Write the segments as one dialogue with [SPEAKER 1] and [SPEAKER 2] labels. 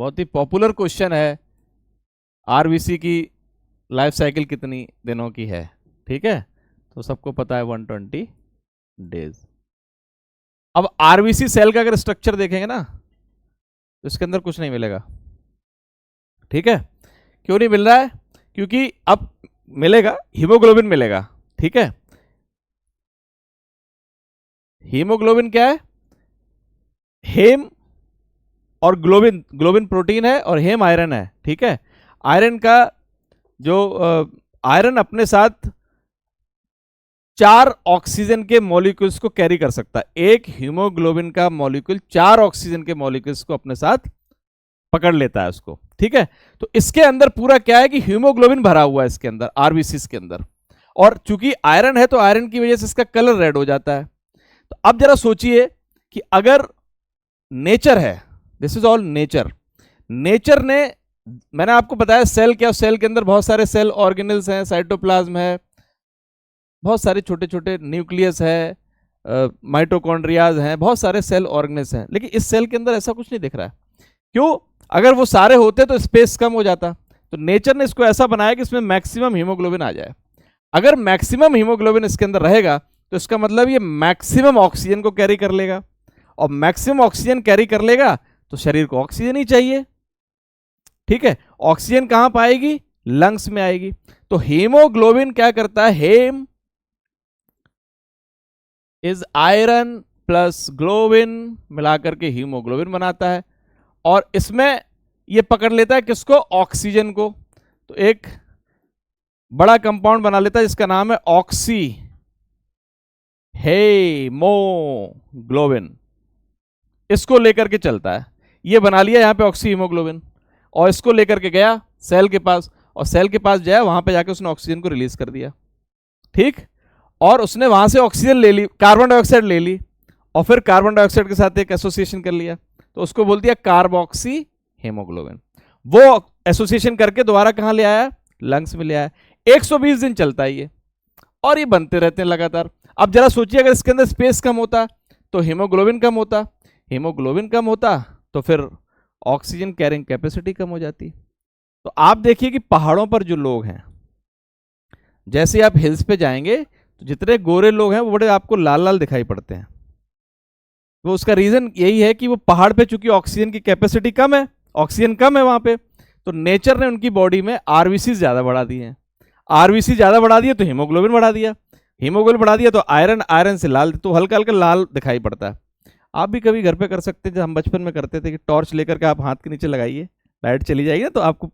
[SPEAKER 1] बहुत ही popular question है, RBC की लाइफ साइकिल कितनी दिनों की है, ठीक है, तो सबको पता है 120 डेज। अब आरबीसी सेल का अगर स्ट्रक्चर देखेंगे ना तो इसके अंदर कुछ नहीं मिलेगा, ठीक है। क्यों नहीं मिल रहा है? क्योंकि अब मिलेगा, हीमोग्लोबिन मिलेगा, ठीक है। हीमोग्लोबिन क्या है? हेम और ग्लोबिन, ग्लोबिन प्रोटीन है और हेम आयरन है, ठीक है। आयरन का जो आयरन अपने साथ 4 ऑक्सीजन के मॉलिक्यूल्स को कैरी कर सकता है। एक हीमोग्लोबिन का मॉलिक्यूल 4 ऑक्सीजन के मॉलिक्यूल्स को अपने साथ पकड़ लेता है उसको, ठीक है। तो इसके अंदर पूरा क्या है कि हीमोग्लोबिन भरा हुआ है इसके अंदर, आरबीसी के अंदर, और चूंकि आयरन है तो आयरन की वजह से इसका कलर रेड हो जाता है। तो अब जरा सोचिए कि अगर नेचर है, this is all nature, nature ने, मैंने आपको बताया सेल क्या, सेल के अंदर बहुत सारे सेल ऑर्गेनल्स हैं, साइटोप्लाज्म है, बहुत सारे छोटे छोटे न्यूक्लियस है, माइटोकॉन्ड्रियाज हैं, बहुत सारे सेल ऑर्गेनल्स हैं, लेकिन इस सेल के अंदर ऐसा कुछ नहीं दिख रहा है। क्यों? अगर वो सारे होते तो स्पेस कम हो जाता। तो नेचर ने इसको ऐसा बनाया कि इसमें मैक्सिमम हीमोग्लोबिन आ जाए। अगर मैक्सिमम हीमोग्लोबिन इसके अंदर रहेगा तो इसका मतलब ये मैक्सिमम ऑक्सीजन को कैरी कर लेगा, और मैक्सिमम ऑक्सीजन कैरी कर लेगा तो शरीर को ऑक्सीजन ही चाहिए, ठीक है। ऑक्सीजन कहां पाएगी? लंग्स में आएगी। तो हीमोग्लोबिन क्या करता है? हेम इज आयरन प्लस ग्लोबिन मिलाकर के हीमोग्लोबिन बनाता है, और इसमें ये पकड़ लेता है किसको? ऑक्सीजन को। तो एक बड़ा कंपाउंड बना लेता है जिसका नाम है ऑक्सी हेमोग्लोबिन, इसको लेकर के चलता है। ये बना लिया यहां पे ऑक्सी हीमोग्लोबिन, और इसको लेकर के गया सेल के पास, और सेल के पास जाया, वहां पे जाके उसने ऑक्सीजन को रिलीज कर दिया, ठीक। और उसने वहां से ऑक्सीजन ले ली, कार्बन डाइऑक्साइड ले ली, और फिर कार्बन डाइऑक्साइड के साथ एक एसोसिएशन कर लिया, तो उसको बोल दिया कार्बोक्सी हेमोग्लोबिन। वो एसोसिएशन करके दोबारा कहां ले आया? लंग्स में ले आया। 120 दिन चलता है ये, और ये बनते रहते हैं लगातार। अब जरा सोचिए अगर इसके अंदर स्पेस कम होता तो हीमोग्लोबिन कम होता, हीमोग्लोबिन कम होता तो फिर ऑक्सीजन कैरिंग कैपेसिटी कम हो जाती। तो आप देखिए कि पहाड़ों पर जो लोग हैं, जैसे आप हिल्स पे जाएंगे तो जितने गोरे लोग हैं वो बड़े आपको लाल लाल दिखाई पड़ते हैं। वो उसका रीजन यही है कि वो पहाड़ पे चूंकि ऑक्सीजन की कैपेसिटी कम है, ऑक्सीजन कम है वहां पे, तो नेचर ने उनकी बॉडी में आरबीसी ज्यादा बढ़ा दी है। आरबीसी ज्यादा बढ़ा दिया तो हीमोग्लोबिन बढ़ा दिया, हीमोग्लोबिन बढ़ा दिया तो आयरन, आयरन से लाल, तो हल्का हल्का लाल दिखाई पड़ता है। आप भी कभी घर पे कर सकते हैं, जब हम बचपन में करते थे कि टॉर्च लेकर के आप हाथ के नीचे लगाइए, लाइट चली जाएगी ना तो आपको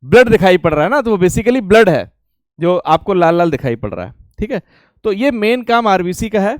[SPEAKER 1] ब्लड दिखाई पड़ रहा है ना, तो वो बेसिकली ब्लड है जो आपको लाल लाल दिखाई पड़ रहा है, ठीक है। तो ये मेन काम आरबीसी का है।